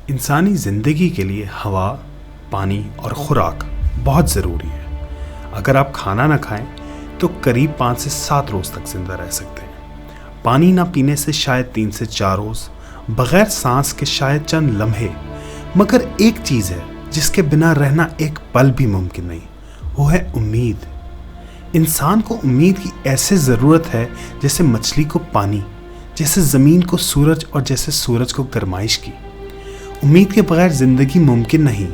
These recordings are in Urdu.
انسانی زندگی کے لیے ہوا، پانی اور خوراک بہت ضروری ہے۔ اگر آپ کھانا نہ کھائیں تو قریب 5 سے 7 روز تک زندہ رہ سکتے ہیں۔ پانی نہ پینے سے شاید 3 سے 4 روز، بغیر سانس کے شاید چند لمحے۔ مگر ایک چیز ہے جس کے بنا رہنا ایک پل بھی ممکن نہیں، وہ ہے امید۔ انسان کو امید کی ایسے ضرورت ہے جیسے مچھلی کو پانی، جیسے زمین کو سورج اور جیسے سورج کو گرمائش کی۔ امید کے بغیر زندگی ممکن نہیں۔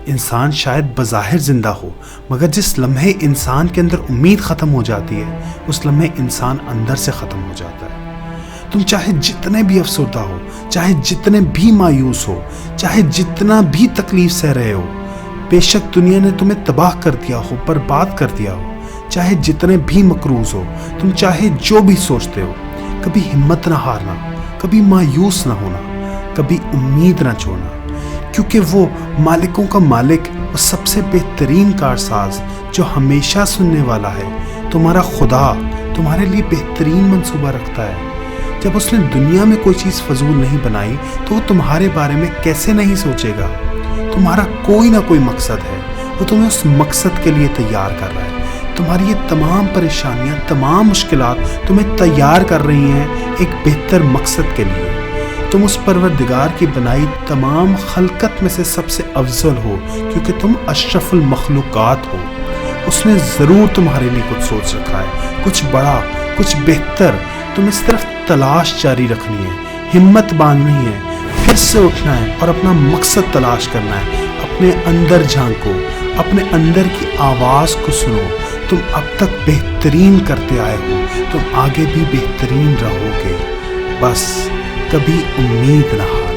انسان شاید بظاہر زندہ ہو، مگر جس لمحے انسان کے اندر امید ختم ہو جاتی ہے، اس لمحے انسان اندر سے ختم ہو جاتا ہے۔ تم چاہے جتنے بھی افسردہ ہو، چاہے جتنے بھی مایوس ہو، چاہے جتنا بھی تکلیف سہ رہے ہو، بے شک دنیا نے تمہیں تباہ کر دیا ہو، برباد کر دیا ہو، چاہے جتنے بھی مقروض ہو، تم چاہے جو بھی سوچتے ہو، کبھی ہمت نہ ہارنا، کبھی مایوس نہ ہونا، کبھی امید نہ چھوڑنا، کیونکہ وہ مالکوں کا مالک، وہ سب سے بہترین کارساز جو ہمیشہ سننے والا ہے، تمہارا خدا تمہارے لیے بہترین منصوبہ رکھتا ہے۔ جب اس نے دنیا میں کوئی چیز فضول نہیں بنائی تو وہ تمہارے بارے میں کیسے نہیں سوچے گا؟ تمہارا کوئی نہ کوئی مقصد ہے، وہ تمہیں اس مقصد کے لیے تیار کر رہا ہے۔ تمہاری یہ تمام پریشانیاں، تمام مشکلات تمہیں تیار کر رہی ہیں ایک بہتر مقصد کے لیے۔ تم اس پروردگار کی بنائی تمام خلقت میں سے سب سے افضل ہو، کیونکہ تم اشرف المخلوقات ہو۔ اس نے ضرور تمہارے لیے کچھ سوچ رکھا ہے، کچھ بڑا، کچھ بہتر۔ تمہیں صرف تلاش جاری رکھنی ہے، ہمت باندھنی ہے، پھر سے اٹھنا ہے اور اپنا مقصد تلاش کرنا ہے۔ اپنے اندر جھانکو، اپنے اندر کی آواز کو سنو۔ تم اب تک بہترین کرتے آئے ہو، تم آگے بھی بہترین رہو گے۔ بس کبھی امید نہ ہارو۔